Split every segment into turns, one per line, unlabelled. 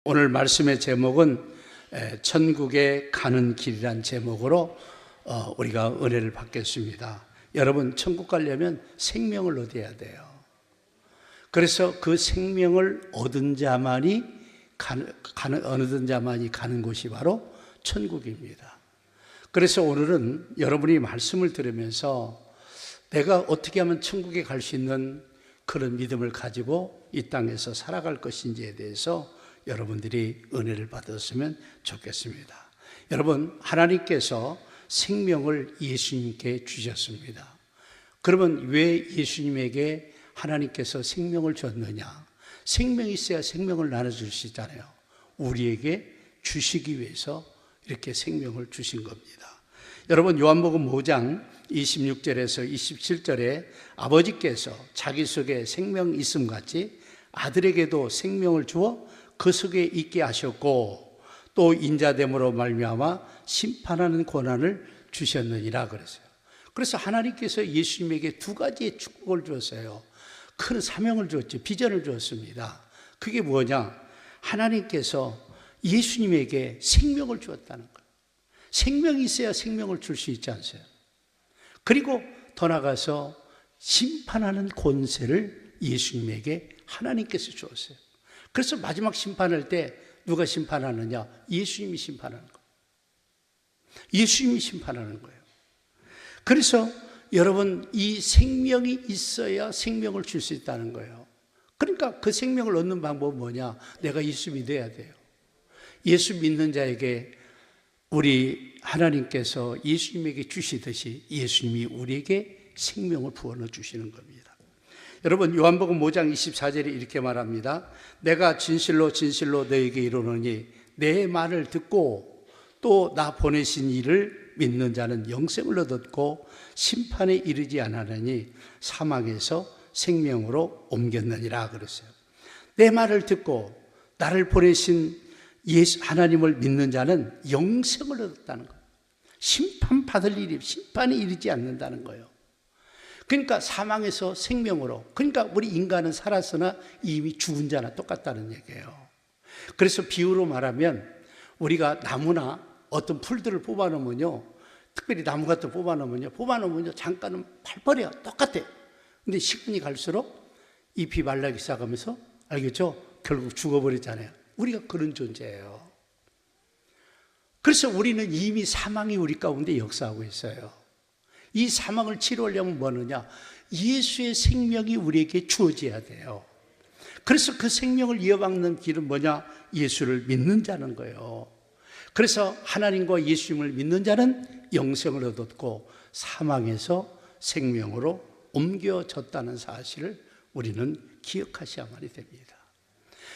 오늘 말씀의 제목은 천국에 가는 길이란 제목으로 우리가 은혜를 받겠습니다. 여러분, 천국 가려면 생명을 얻어야 돼요. 그래서 그 생명을 얻은 자만이 가는 곳이 바로 천국입니다. 그래서 오늘은 여러분이 말씀을 들으면서 내가 어떻게 하면 천국에 갈 수 있는 그런 믿음을 가지고 이 땅에서 살아갈 것인지에 대해서 여러분들이 은혜를 받았으면 좋겠습니다. 여러분, 하나님께서 생명을 예수님께 주셨습니다. 그러면 왜 예수님에게 하나님께서 생명을 줬느냐? 생명이 있어야 생명을 나눠줄 수 있잖아요. 우리에게 주시기 위해서 이렇게 생명을 주신 겁니다. 여러분, 요한복음 5장 26절에서 27절에 아버지께서 자기 속에 생명이 있음 같이 아들에게도 생명을 주어 그 속에 있게 하셨고 또 인자됨으로 말미암아 심판하는 권한을 주셨느니라 그랬어요. 그래서 하나님께서 예수님에게 두 가지의 축복을 주었어요. 큰 사명을 주었죠. 비전을 주었습니다. 그게 뭐냐? 하나님께서 예수님에게 생명을 주었다는 거예요. 생명이 있어야 생명을 줄 수 있지 않습니까? 그리고 더 나아가서 심판하는 권세를 예수님에게 하나님께서 주었어요. 그래서 마지막 심판할 때 누가 심판하느냐? 예수님이 심판하는 거예요. 예수님이 심판하는 거예요. 그래서 여러분, 이 생명이 있어야 생명을 줄 수 있다는 거예요. 그러니까 그 생명을 얻는 방법은 뭐냐? 내가 예수 믿어야 돼요. 예수 믿는 자에게 우리 하나님께서 예수님에게 주시듯이 예수님이 우리에게 생명을 부어넣어 주시는 겁니다. 여러분, 요한복음 5장 24절에 이렇게 말합니다. 내가 진실로 진실로 너에게 이르노니 내 말을 듣고 또 나 보내신 이를 믿는 자는 영생을 얻었고 심판에 이르지 않으니 사망에서 생명으로 옮겼느니라 그랬어요. 내 말을 듣고 나를 보내신 예수 하나님을 믿는 자는 영생을 얻었다는 거예요. 심판받을 일이, 심판에 이르지 않는다는 거예요. 그러니까 사망에서 생명으로, 그러니까 우리 인간은 살았으나 이미 죽은 자나 똑같다는 얘기예요. 그래서 비유로 말하면 우리가 나무나 어떤 풀들을 뽑아놓으면요, 특별히 나무 같은 거 뽑아놓으면요 잠깐은 팔벌해요. 똑같아요. 근데 시간이 갈수록 잎이 말라기 시작하면서, 알겠죠? 결국 죽어버리잖아요. 우리가 그런 존재예요. 그래서 우리는 이미 사망이 우리 가운데 역사하고 있어요. 이 사망을 치료하려면 뭐느냐? 예수의 생명이 우리에게 주어져야 돼요. 그래서 그 생명을 이어받는 길은 뭐냐? 예수를 믿는 자는 거예요. 그래서 하나님과 예수님을 믿는 자는 영생을 얻었고 사망에서 생명으로 옮겨졌다는 사실을 우리는 기억하셔야만이 됩니다.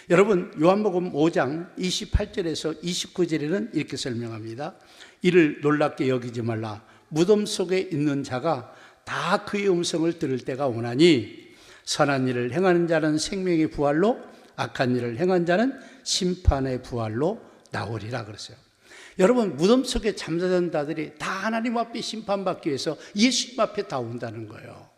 여러분, 요한복음 5장 28절에서 29절에는 이렇게 설명합니다. 이를 놀랍게 여기지 말라. 무덤 속에 있는 자가 다 그의 음성을 들을 때가 오나니 선한 일을 행하는 자는 생명의 부활로 악한 일을 행한 자는 심판의 부활로 나오리라 그랬어요. 여러분, 무덤 속에 잠자던 자들이 다 하나님 앞에 심판받기 위해서 예수님 앞에 다 온다는 거예요.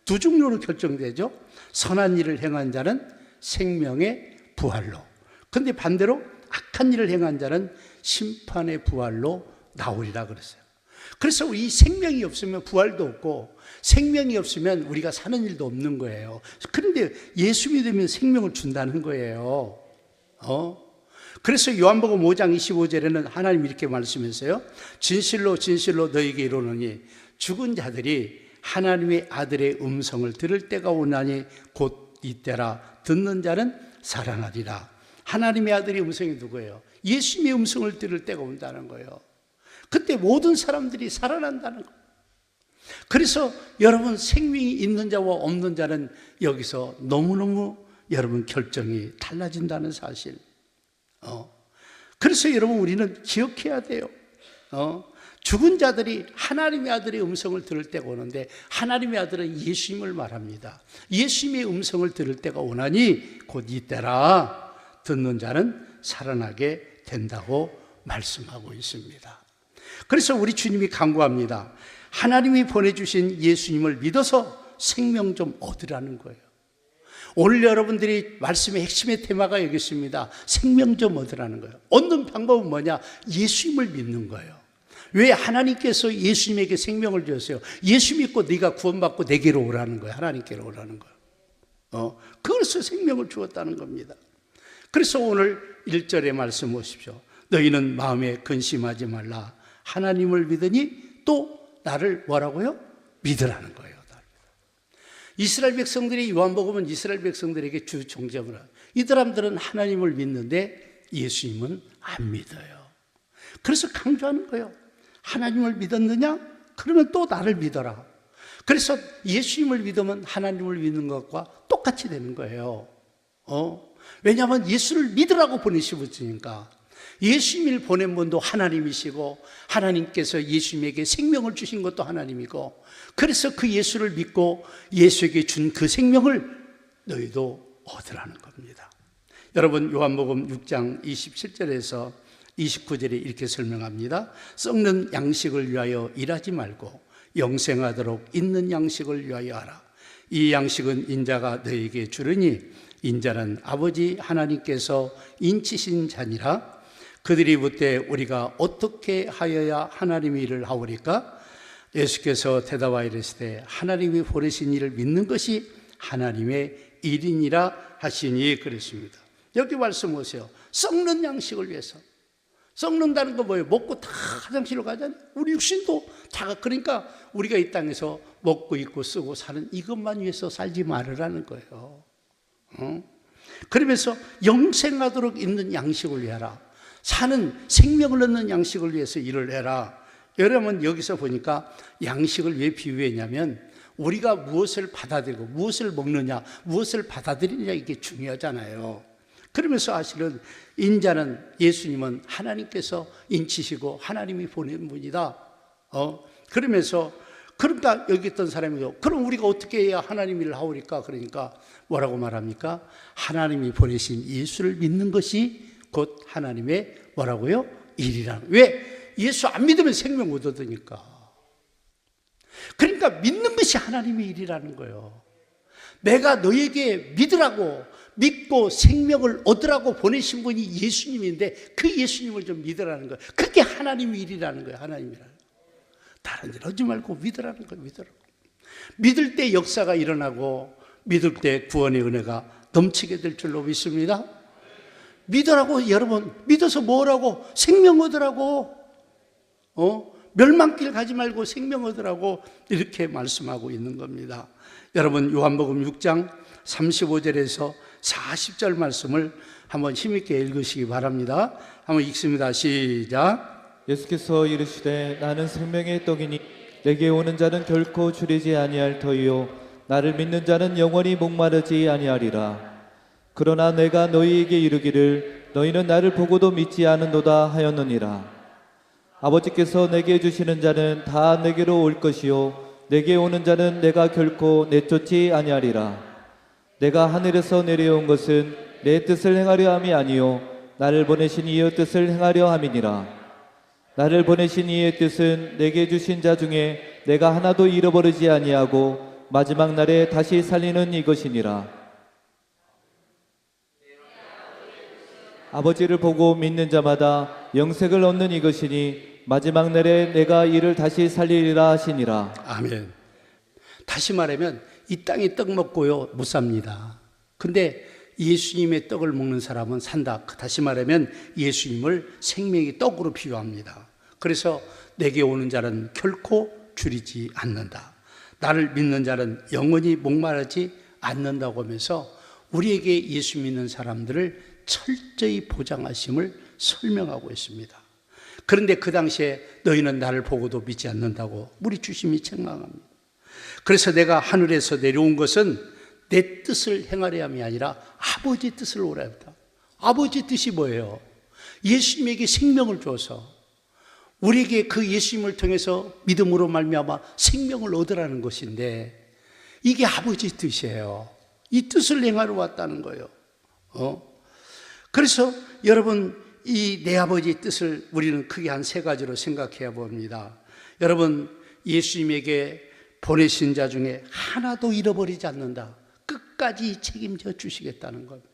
두 종류로 결정되죠. 선한 일을 행한 자는 생명의 부활로, 근데 반대로 악한 일을 행한 자는 심판의 부활로 나오리라 그랬어요. 그래서 이 생명이 없으면 부활도 없고 생명이 없으면 우리가 사는 일도 없는 거예요. 그런데 예수 믿으면 생명을 준다는 거예요. 그래서 요한복음 5장 25절에는 하나님 이렇게 말씀하세요. 진실로 진실로 너에게 이르노니 죽은 자들이 하나님의 아들의 음성을 들을 때가 오나니 곧 이때라. 듣는 자는 살아나리라. 하나님의 아들의 음성이 누구예요? 예수님의 음성을 들을 때가 온다는 거예요. 그때 모든 사람들이 살아난다는 거예요. 그래서 여러분, 생명이 있는 자와 없는 자는 여기서 너무너무 여러분 결정이 달라진다는 사실. 그래서 여러분, 우리는 기억해야 돼요. 죽은 자들이 하나님의 아들의 음성을 들을 때가 오는데 하나님의 아들은 예수님을 말합니다. 예수님의 음성을 들을 때가 오나니 곧 이때라. 듣는 자는 살아나게 된다고 말씀하고 있습니다. 그래서 우리 주님이 강구합니다. 하나님이 보내주신 예수님을 믿어서 생명 좀 얻으라는 거예요. 오늘 여러분들이 말씀의 핵심의 테마가 여기 있습니다. 생명 좀 얻으라는 거예요. 얻는 방법은 뭐냐? 예수님을 믿는 거예요. 왜? 하나님께서 예수님에게 생명을 주셨어요. 예수 믿고 네가 구원받고 내게로 오라는 거예요. 하나님께로 오라는 거예요. 그래서 생명을 주었다는 겁니다. 그래서 오늘 1절의 말씀 보십시오. 너희는 마음에 근심하지 말라. 하나님을 믿으니 또 나를 뭐라고요? 믿으라는 거예요. 이스라엘 백성들이 요한복음은 이스라엘 백성들에게 주 종점을 하고, 이 사람들은 하나님을 믿는데 예수님은 안 믿어요. 그래서 강조하는 거예요. 하나님을 믿었느냐? 그러면 또 나를 믿어라. 그래서 예수님을 믿으면 하나님을 믿는 것과 똑같이 되는 거예요. 왜냐하면 예수를 믿으라고 보내시니까. 예수님을 보낸 분도 하나님이시고 하나님께서 예수님에게 생명을 주신 것도 하나님이고, 그래서 그 예수를 믿고 예수에게 준 그 생명을 너희도 얻으라는 겁니다. 여러분, 요한복음 6장 27절에서 29절에 이렇게 설명합니다. 썩는 양식을 위하여 일하지 말고 영생하도록 있는 양식을 위하여 하라. 이 양식은 인자가 너희에게 주르니 인자는 아버지 하나님께서 인치신 자니라. 그들이 묻되 우리가 어떻게 하여야 하나님의 일을 하오리까? 예수께서 대답하여 이르시되 하나님이 보내신 이를 믿는 것이 하나님의 일이니라 하시니 그랬습니다. 여기 말씀 보세요. 썩는 양식을 위해서. 썩는다는 거 뭐예요? 먹고 다 화장실로 가잖아요. 우리 육신도 다. 그러니까 우리가 이 땅에서 먹고 입고 쓰고 사는 이것만 위해서 살지 말으라는 거예요. 그러면서 영생하도록 있는 양식을 위하라. 사는 생명을 얻는 양식을 위해서 일을 해라. 여러분, 여기서 보니까 양식을 왜 비유했냐면 우리가 무엇을 받아들이고 무엇을 먹느냐, 무엇을 받아들이느냐, 이게 중요하잖아요. 그러면서 사실은 인자는, 예수님은 하나님께서 인치시고 하나님이 보낸 분이다. 그러면서 그러니까 여기 있던 사람이요, 그럼 우리가 어떻게 해야 하나님 일을 하오리까? 그러니까 뭐라고 말합니까? 하나님이 보내신 예수를 믿는 것이 곧 하나님의 뭐라고요? 일이라는. 왜? 예수 안 믿으면 생명 못 얻으니까. 그러니까 믿는 것이 하나님의 일이라는 거예요. 내가 너에게 믿으라고, 믿고 생명을 얻으라고 보내신 분이 예수님인데 그 예수님을 좀 믿으라는 거예요. 그게 하나님의 일이라는 거예요. 하나님이라는 거예요. 다른 일 하지 말고 믿으라는 거예요. 믿으라고. 믿을 때 역사가 일어나고 믿을 때 구원의 은혜가 넘치게 될 줄로 믿습니다. 믿으라고. 여러분, 믿어서 뭐라고? 생명 얻으라고. 멸망길 가지 말고 생명 얻으라고 이렇게 말씀하고 있는 겁니다. 여러분, 요한복음 6장 35절에서 40절 말씀을 한번 힘있게 읽으시기 바랍니다. 한번 읽습니다. 시작.
예수께서 이르시되 나는 생명의 떡이니 내게 오는 자는 결코 줄이지 아니할 터이요 나를 믿는 자는 영원히 목마르지 아니하리라. 그러나 내가 너희에게 이르기를 너희는 나를 보고도 믿지 않은도다 하였느니라. 아버지께서 내게 주시는 자는 다 내게로 올 것이요 내게 오는 자는 내가 결코 내쫓지 아니하리라. 내가 하늘에서 내려온 것은 내 뜻을 행하려 함이 아니요 나를 보내신 이의 뜻을 행하려 함이니라. 나를 보내신 이의 뜻은 내게 주신 자 중에 내가 하나도 잃어버리지 아니하고 마지막 날에 다시 살리는 이것이니라. 아버지를 보고 믿는 자마다 영생을 얻는 이것이니 마지막 날에 내가 이를 다시 살리리라 하시니라.
아멘. 다시 말하면 이 땅에 떡 먹고요 못 삽니다. 근데 예수님의 떡을 먹는 사람은 산다. 다시 말하면 예수님을 생명의 떡으로 비유합니다. 그래서 내게 오는 자는 결코 줄이지 않는다. 나를 믿는 자는 영원히 목마르지 않는다고 하면서 우리에게 예수 믿는 사람들을 철저히 보장하심을 설명하고 있습니다. 그런데 그 당시에 너희는 나를 보고도 믿지 않는다고 우리 주님이 책망합니다. 그래서 내가 하늘에서 내려온 것은 내 뜻을 행하려 함이 아니라 아버지 뜻을 오라 합니다. 아버지 뜻이 뭐예요? 예수님에게 생명을 줘서 우리에게 그 예수님을 통해서 믿음으로 말미암아 생명을 얻으라는 것인데 이게 아버지 뜻이에요. 이 뜻을 행하러 왔다는 거예요. 그래서 여러분 이 내 아버지의 뜻을 우리는 크게 한 세 가지로 생각해야 봅니다. 여러분, 예수님에게 보내신 자 중에 하나도 잃어버리지 않는다. 끝까지 책임져 주시겠다는 겁니다.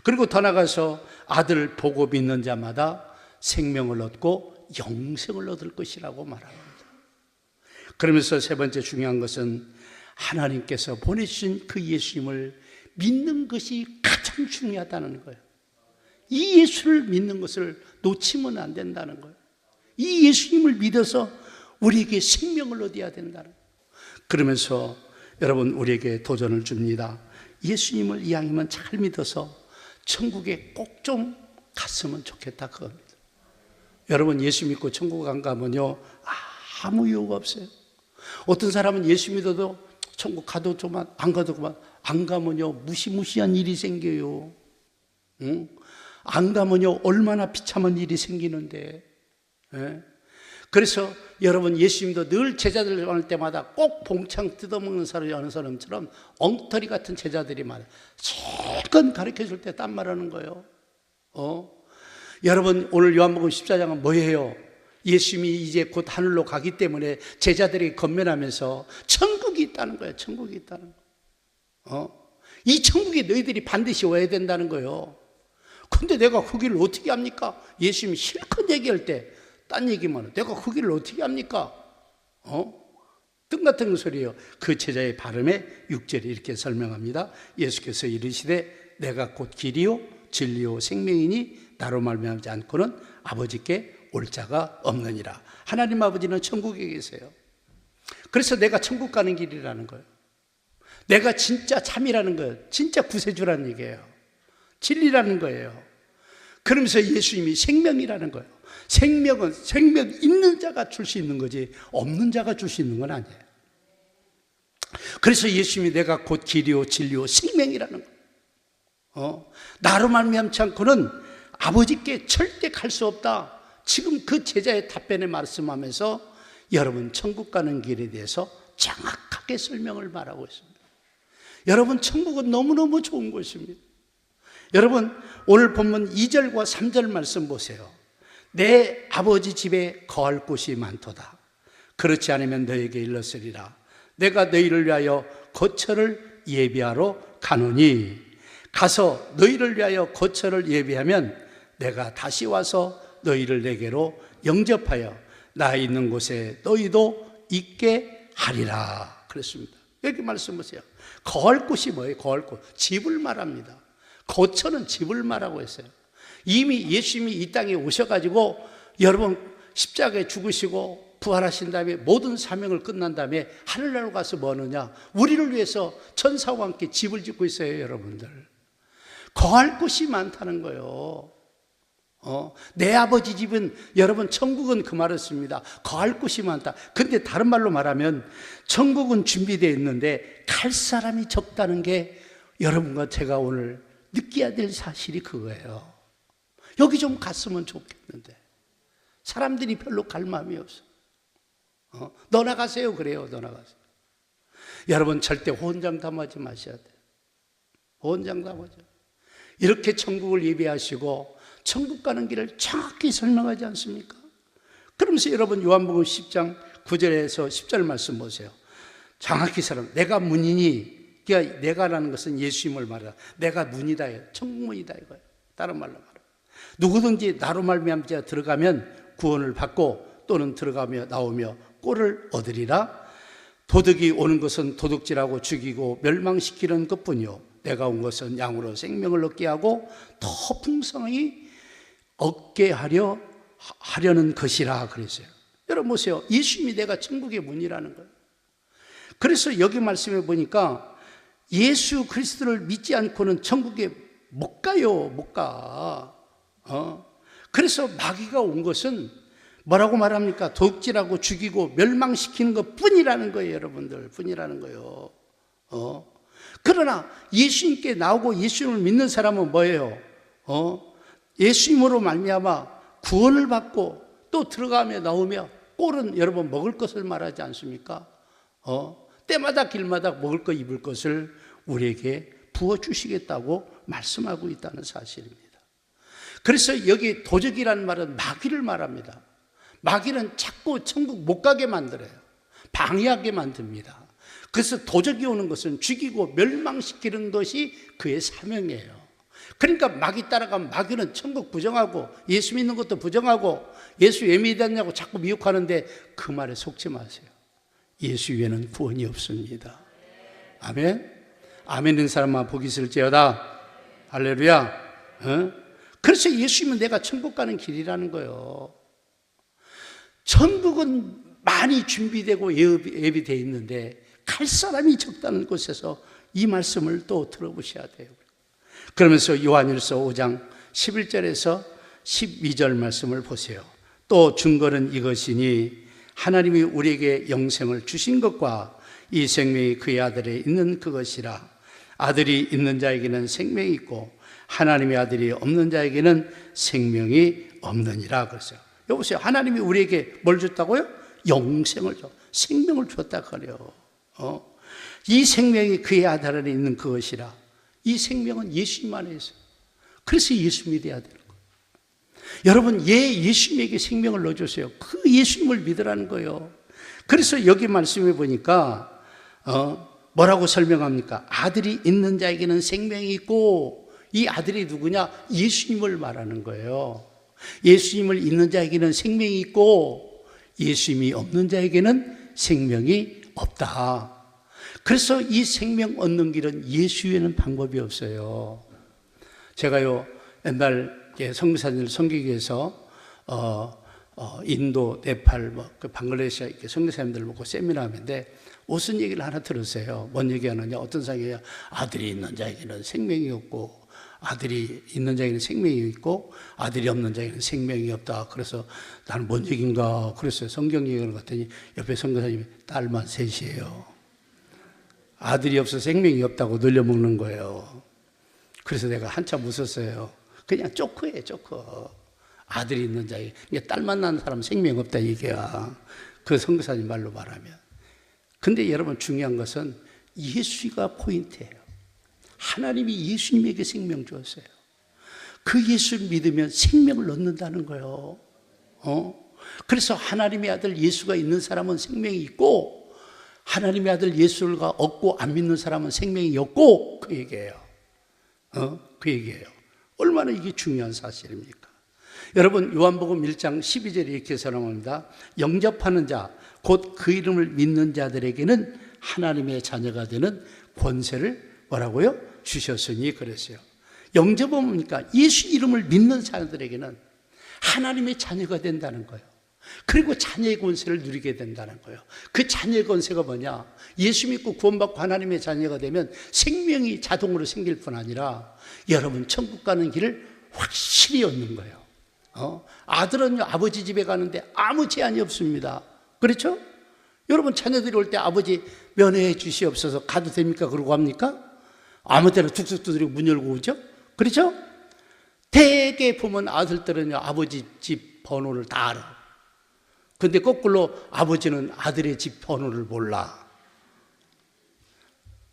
그리고 더 나가서 아들 보고 믿는 자마다 생명을 얻고 영생을 얻을 것이라고 말합니다. 그러면서 세 번째 중요한 것은 하나님께서 보내주신 그 예수님을 믿는 것이 가장 중요하다는 거예요. 이 예수를 믿는 것을 놓치면 안 된다는 거예요. 이 예수님을 믿어서 우리에게 생명을 얻어야 된다는 거예요. 그러면서 여러분, 우리에게 도전을 줍니다. 예수님을 이왕이면 잘 믿어서 천국에 꼭 좀 갔으면 좋겠다, 그겁니다. 여러분, 예수 믿고 천국 안 가면요, 아무 이유가 없어요. 어떤 사람은 예수 믿어도 천국 가도 그만, 안 가도 그만. 안 가면요, 무시무시한 일이 생겨요. 응? 안 가면요, 얼마나 비참한 일이 생기는데. 예? 그래서 여러분, 예수님도 늘 제자들 만날 때마다 꼭 봉창 뜯어먹는 사람이 어느 사람처럼 엉터리 같은 제자들이 많아요. 실컷 가르쳐 줄 때 딴 말하는 거예요. 여러분, 오늘 요한복음 14장은 뭐예요? 예수님이 이제 곧 하늘로 가기 때문에 제자들이 건면하면서 천국이 있다는 거예요. 천국이 있다는 거. 이 천국에 너희들이 반드시 와야 된다는 거예요. 근데 내가 그 길을 어떻게 합니까? 예수님이 실컷 얘기할 때 딴 얘기만 해요. 내가 그 길을 어떻게 합니까? 뜬 같은 소리예요. 그 제자의 발음에 6절에 이렇게 설명합니다. 예수께서 이르시되 내가 곧 길이요 진리요 생명이니 나로 말미암지 않고는 아버지께 올 자가 없느니라. 하나님 아버지는 천국에 계세요. 그래서 내가 천국 가는 길이라는 거예요. 내가 진짜 참이라는 거예요. 진짜 구세주라는 얘기예요. 진리라는 거예요. 그러면서 예수님이 생명이라는 거예요. 생명은 생명 있는 자가 줄 수 있는 거지 없는 자가 줄 수 있는 건 아니에요. 그래서 예수님이 내가 곧 길이요 진리요 생명이라는 거예요. 나로 말미암지 않고는 아버지께 절대 갈 수 없다. 지금 그 제자의 답변에 말씀하면서 여러분, 천국 가는 길에 대해서 정확하게 설명을 말하고 있습니다. 여러분, 천국은 너무너무 좋은 곳입니다. 여러분, 오늘 본문 2절과 3절 말씀 보세요. 내 아버지 집에 거할 곳이 많도다. 그렇지 않으면 너에게 일렀으리라. 내가 너희를 위하여 거처를 예비하러 가노니 가서 너희를 위하여 거처를 예비하면 내가 다시 와서 너희를 내게로 영접하여 나 있는 곳에 너희도 있게 하리라. 그랬습니다. 여기 말씀 보세요. 거할 곳이 뭐예요? 거할 곳. 집을 말합니다. 거처는 집을 말하고 있어요. 이미 예수님이 이 땅에 오셔가지고 여러분 십자가에 죽으시고 부활하신 다음에 모든 사명을 끝난 다음에 하늘나라로 가서 뭐 하느냐? 우리를 위해서 천사와 함께 집을 짓고 있어요, 여러분들. 거할 곳이 많다는 거예요. 내 아버지 집은, 여러분, 천국은 그 말을 씁니다. 거할 곳이 많다. 근데 다른 말로 말하면 천국은 준비되어 있는데 갈 사람이 적다는 게 여러분과 제가 오늘 느껴야 될 사실이 그거예요. 여기 좀 갔으면 좋겠는데 사람들이 별로 갈 마음이 없어. 너 나가세요. 그래요. 너 나가세요. 여러분, 절대 호언장담하지 마셔야 돼요. 호언장담하죠. 이렇게 천국을 예비하시고 천국 가는 길을 정확히 설명하지 않습니까? 그러면서 여러분, 요한복음 10장 9절에서 10절 말씀 보세요. 정확히 설명. 내가 문이니, 그러니까 내가라는 것은 예수님을 말하다. 내가 문이다. 천국문이다 이거예요. 다른 말로 말하면 누구든지 나로 말미암아 들어가면 구원을 받고 또는 들어가며 나오며 꼴을 얻으리라. 도둑이 오는 것은 도둑질하고 죽이고 멸망시키는 것뿐이요 내가 온 것은 양으로 생명을 얻게 하고 더 풍성히 얻게 하려는 것이라 그랬어요. 여러분 보세요. 예수님이 내가 천국의 문이라는 거예요. 그래서 여기 말씀해 보니까 예수 그리스도를 믿지 않고는 천국에 못 가요. 못 가. 그래서 마귀가 온 것은 뭐라고 말합니까? 도둑질하고 죽이고 멸망시키는 것 뿐이라는 거예요, 여러분들. 뿐이라는 거예요. 그러나 예수님께 나오고 예수님을 믿는 사람은 뭐예요? 예수님으로 말미암아 구원을 받고 또 들어가며 나오며 꼴은 여러분 먹을 것을 말하지 않습니까? 때마다 길마다 먹을 것 입을 것을 우리에게 부어주시겠다고 말씀하고 있다는 사실입니다. 그래서 여기 도적이라는 말은 마귀를 말합니다. 마귀는 자꾸 천국 못 가게 만들어요. 방해하게 만듭니다. 그래서 도적이 오는 것은 죽이고 멸망시키는 것이 그의 사명이에요. 그러니까 마귀 따라가면 마귀는 천국 부정하고 예수 믿는 것도 부정하고 예수 왜 믿었냐고 자꾸 미혹하는데 그 말에 속지 마세요. 예수 위에는 구원이 없습니다. 아멘. 아멘인 사람만 복이 있을지어다. 할렐루야. 그래서 예수님은 내가 천국 가는 길이라는 거예요. 천국은 많이 준비되고 예비되어 있는데 갈 사람이 적다는 곳에서 이 말씀을 또 들어보셔야 돼요. 그러면서 요한일서 5장 11절에서 12절 말씀을 보세요. 또 증거는 이것이니 하나님이 우리에게 영생을 주신 것과 이 생명이 그의 아들에 있는 그것이라. 아들이 있는 자에게는 생명이 있고 하나님의 아들이 없는 자에게는 생명이 없느니라. 그랬어요. 여보세요. 하나님이 우리에게 뭘 줬다고요? 영생을 줘. 생명을 줬다 그래요. 이 생명이 그의 아들 안에 있는 그것이라. 이 생명은 예수님 안에 있어요. 그래서 예수 믿어야 되는 거예요. 여러분, 예수님에게 생명을 넣어주세요. 그 예수님을 믿으라는 거예요. 그래서 여기 말씀해 보니까 뭐라고 설명합니까? 아들이 있는 자에게는 생명이 있고, 이 아들이 누구냐? 예수님을 말하는 거예요. 예수님을 있는 자에게는 생명이 있고 예수님이 없는 자에게는 생명이 없다. 그래서 이 생명 얻는 길은 예수 외에는 방법이 없어요. 제가요 옛날 선교사님들 섬기기 위해서 인도, 네팔, 방글라데시 이렇게 선교사님들 보고 세미나 하는데 무슨 얘기를 하나 들었어요. 뭔 얘기하느냐? 어떤 사람이 아들이 있는 자에게는 생명이 없고 아들이 있는 자에게는 생명이 있고 아들이 없는 자에게는 생명이 없다. 그래서 나는 뭔 얘기인가 그랬어요. 성경 얘기를 갔더니 옆에 선교사님이 딸만 셋이에요. 아들이 없어 생명이 없다고 늘려먹는 거예요. 그래서 내가 한참 웃었어요. 그냥 조크예요, 조크. 아들이 있는 자에게 딸만 낳은 사람 생명 없다 얘기야. 그 선교사님 말로 말하면. 근데 여러분 중요한 것은 예수가 포인트예요. 하나님이 예수님에게 생명 주었어요. 그 예수를 믿으면 생명을 얻는다는 거예요. 그래서 하나님의 아들 예수가 있는 사람은 생명이 있고 하나님의 아들 예수를 얻고 안 믿는 사람은 생명이 없고 그 얘기예요. 그 얘기예요. 얼마나 이게 중요한 사실입니까? 여러분 요한복음 1장 12절에 이렇게 설명합니다. 영접하는 자, 곧 그 이름을 믿는 자들에게는 하나님의 자녀가 되는 권세를 뭐라고요? 주셨으니 그랬어요. 영접은 뭡니까? 예수 이름을 믿는 자들에게는 하나님의 자녀가 된다는 거예요. 그리고 자녀의 권세를 누리게 된다는 거예요. 그 자녀의 권세가 뭐냐? 예수 믿고 구원받고 하나님의 자녀가 되면 생명이 자동으로 생길 뿐 아니라 여러분 천국 가는 길을 확실히 얻는 거예요. 아들은요 아버지 집에 가는데 아무 제한이 없습니다. 그렇죠? 여러분 자녀들이 올 때 아버지 면회해 주시옵소서 가도 됩니까? 그러고 합니까? 아무 때나 툭툭 두드리고 문 열고 오죠? 그렇죠? 대개 보면 아들들은요 아버지 집 번호를 다 알아. 근데 거꾸로 아버지는 아들의 집 번호를 몰라.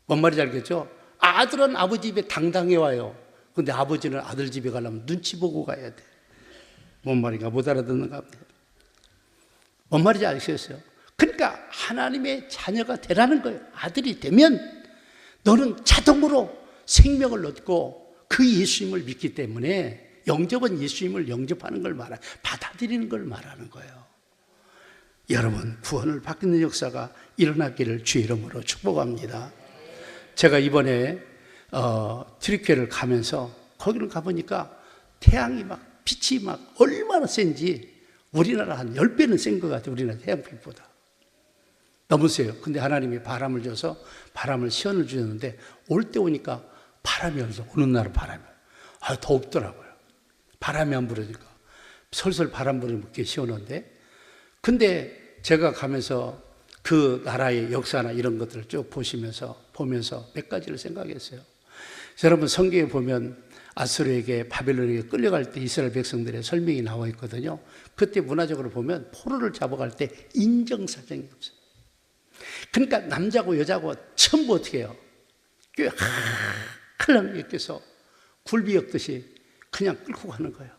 뭔 말인지 알겠죠? 아들은 아버지 집에 당당히 와요. 근데 아버지는 아들 집에 가려면 눈치 보고 가야 돼. 뭔 말인가 못 알아듣는가 합니다. 뭔 말인지 아시겠어요? 그러니까 하나님의 자녀가 되라는 거예요. 아들이 되면 너는 자동으로 생명을 얻고 그 예수님을 믿기 때문에 영접은 예수님을 영접하는 걸 말하는, 받아들이는 걸 말하는 거예요. 여러분 구원을 받는 역사가 일어나기를 주의 이름으로 축복합니다. 제가 이번에 트리케를 가면서 거기를 가보니까 태양이 막 빛이 막 얼마나 센지 우리나라 한 10배는 센 것 같아요. 우리나라 태양빛보다 너무 세요. 근데 하나님이 바람을 줘서 바람을 시원을 주셨는데 올 때 오니까 바람이 오는 날은 바람이 덥더라고요. 바람이 안 불으니까 솔솔 바람 부르면 꽤 시원한데, 근데 제가 가면서 그 나라의 역사나 이런 것들을 쭉 보면서 몇 가지를 생각했어요. 여러분 성경에 보면 아수르에게 바벨론에게 끌려갈 때 이스라엘 백성들의 설명이 나와 있거든요. 그때 문화적으로 보면 포로를 잡아갈 때 인정사정이 없어요. 그러니까 남자고 여자고 전부 어떻게 해요? 꽤 칼랑 엮여서 굴비 엮듯이 그냥 끌고 가는 거예요.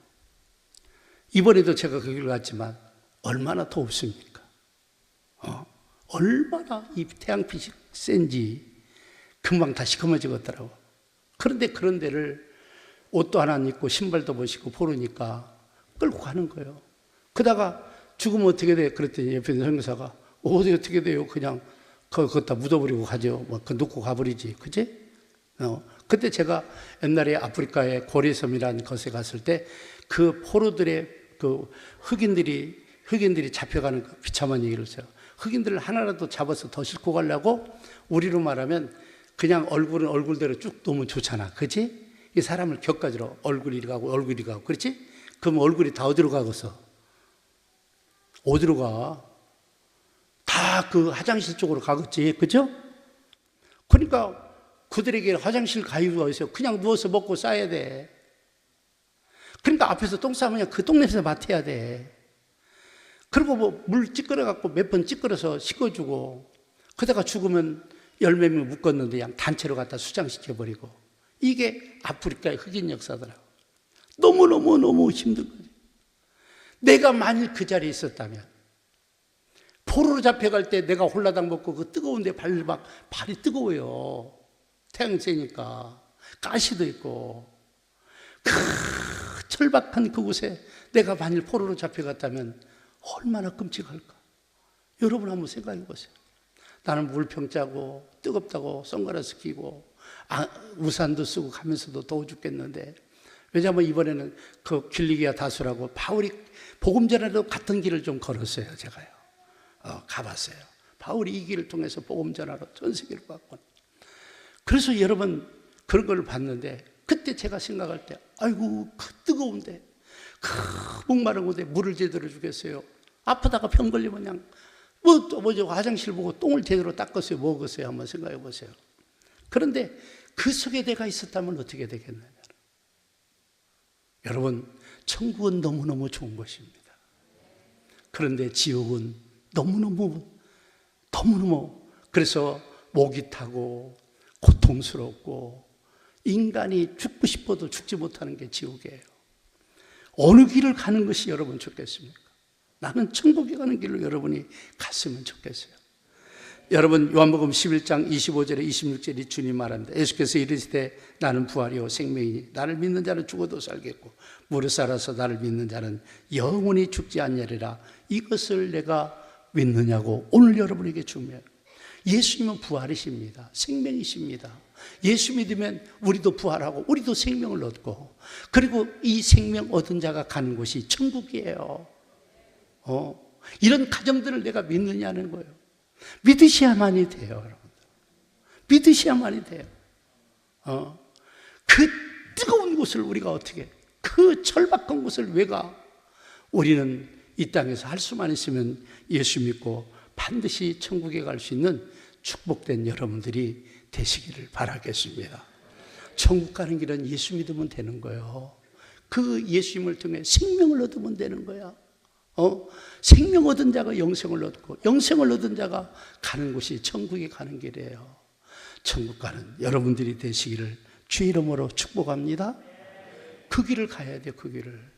이번에도 제가 그 길을 갔지만 얼마나 더웠습니까? 얼마나 이 태양빛이 센지 금방 다 시커머지겠더라고. 그런데 그런 데를 옷도 하나 안 입고 신발도 못 신고 포르니까 끌고 가는 거예요. 그러다가 죽으면 어떻게 돼? 그랬더니 옆에 있는 선교사가 옷이 어떻게 돼요? 그냥 거기다 묻어버리고 가죠. 뭐 그 놓고 가버리지, 그지? 그때 제가 옛날에 아프리카의 고리섬이라는 곳에 갔을 때 그 포로들의 그 흑인들이 잡혀가는 그 비참한 얘기를 했어요. 흑인들을 하나라도 잡아서 더 싣고 가려고 우리로 말하면 그냥 얼굴은 얼굴대로 쭉 놓으면 좋잖아, 그지? 이 사람을 격가지로 얼굴이 가고 얼굴이 가고, 그렇지? 그럼 얼굴이 다 어디로 가겠어? 어디로 가? 다 그 화장실 쪽으로 가겠지, 그죠? 그러니까 그들에게 화장실 가 이유가 있어요. 그냥 누워서 먹고 싸야 돼. 그러니까 앞에서 똥 싸면 그 똥냄새 맡아야 돼. 그리고 뭐 물 찌끄러 갖고 몇 번 찌끄러서 씻어주고, 그러다가 죽으면 열몇 명 묶었는데 그냥 단체로 갖다 수장시켜버리고. 이게 아프리카의 흑인 역사더라고. 너무너무 힘든 거지. 내가 만일 그 자리에 있었다면, 포로로 잡혀갈 때 내가 홀라당 먹고 그 뜨거운데 발이 뜨거워요. 태양 세니까. 가시도 있고. 철박한 그곳에 내가 만일 포로로 잡혀갔다면 얼마나 끔찍할까? 여러분 한번 생각해 보세요. 나는 물병 짜고 뜨겁다고 선글라스 끼고 우산도 쓰고 가면서도 더워 죽겠는데, 왜냐하면 이번에는 그 길리기아 다수라고 바울이 복음 전에도 같은 길을 좀 걸었어요. 제가요. 가봤어요. 바울이 이 길을 통해서 복음 전하러 전 세계를 갔고. 그래서 여러분 그런 걸 봤는데, 그때 제가 생각할 때 아이고 그 뜨거운데 그 목마른 곳에 물을 제대로 주겠어요? 아프다가 병 걸리면 그냥 뭐죠, 화장실 보고 똥을 제대로 닦았어요, 먹었어요? 한번 생각해 보세요. 그런데 그 속에 내가 있었다면 어떻게 되겠느냐. 여러분, 천국은 너무너무 좋은 것입니다. 그런데 지옥은 너무너무 그래서 목이 타고 고통스럽고 인간이 죽고 싶어도 죽지 못하는 게 지옥이에요. 어느 길을 가는 것이 여러분 좋겠습니까? 나는 천국에 가는 길로 여러분이 갔으면 좋겠어요. 여러분, 요한복음 11장 25절에 26절에 주님 말합니다. 예수께서 이르시되 나는 부활이요 생명이니 나를 믿는 자는 죽어도 살겠고 무릇 살아서 나를 믿는 자는 영원히 죽지 않으리라. 이것을 내가 믿느냐고 오늘 여러분에게 주면, 예수님은 부활이십니다. 생명이십니다. 예수 믿으면 우리도 부활하고 우리도 생명을 얻고, 그리고 이 생명 얻은 자가 가는 곳이 천국이에요. 이런 가정들을 내가 믿느냐는 거예요. 믿으셔야만이 돼요, 여러분들. 믿으셔야만이 돼요. 그 뜨거운 곳을 우리가 어떻게, 그 절박한 곳을 왜 가? 우리는 이 땅에서 할 수만 있으면 예수 믿고 반드시 천국에 갈 수 있는 축복된 여러분들이 되시기를 바라겠습니다. 천국 가는 길은 예수 믿으면 되는 거예요. 그 예수님을 통해 생명을 얻으면 되는 거야. 생명 얻은 자가 영생을 얻고 영생을 얻은 자가 가는 곳이 천국에 가는 길이에요. 천국 가는 여러분들이 되시기를 주 이름으로 축복합니다. 그 길을 가야 돼요. 그 길을.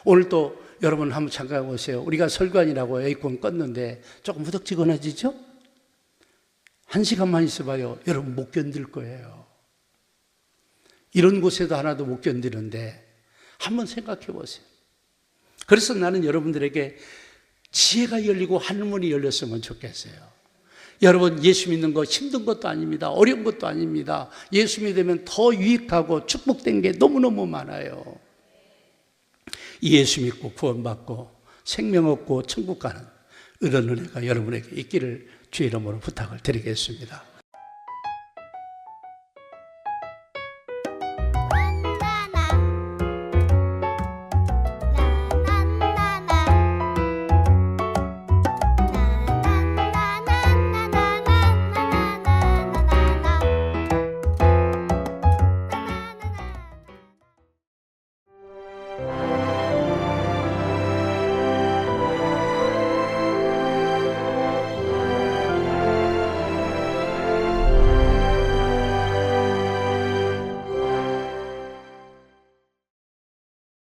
오늘 또 여러분 한번 잠깐 보세요. 우리가 설관이라고 에어컨 껐는데 조금 후덕지근해지죠? 1시간만 있어봐요. 여러분 못 견딜 거예요. 이런 곳에도 하나도 못 견디는데 한번 생각해 보세요. 그래서 나는 여러분들에게 지혜가 열리고 하늘문이 열렸으면 좋겠어요. 여러분, 예수 믿는 거 힘든 것도 아닙니다. 어려운 것도 아닙니다. 예수 믿으면 더 유익하고 축복된 게 너무너무 많아요. 예수 믿고 구원받고 생명 얻고 천국 가는 이런 은혜가 여러분에게 있기를 주의 이름으로 부탁을 드리겠습니다.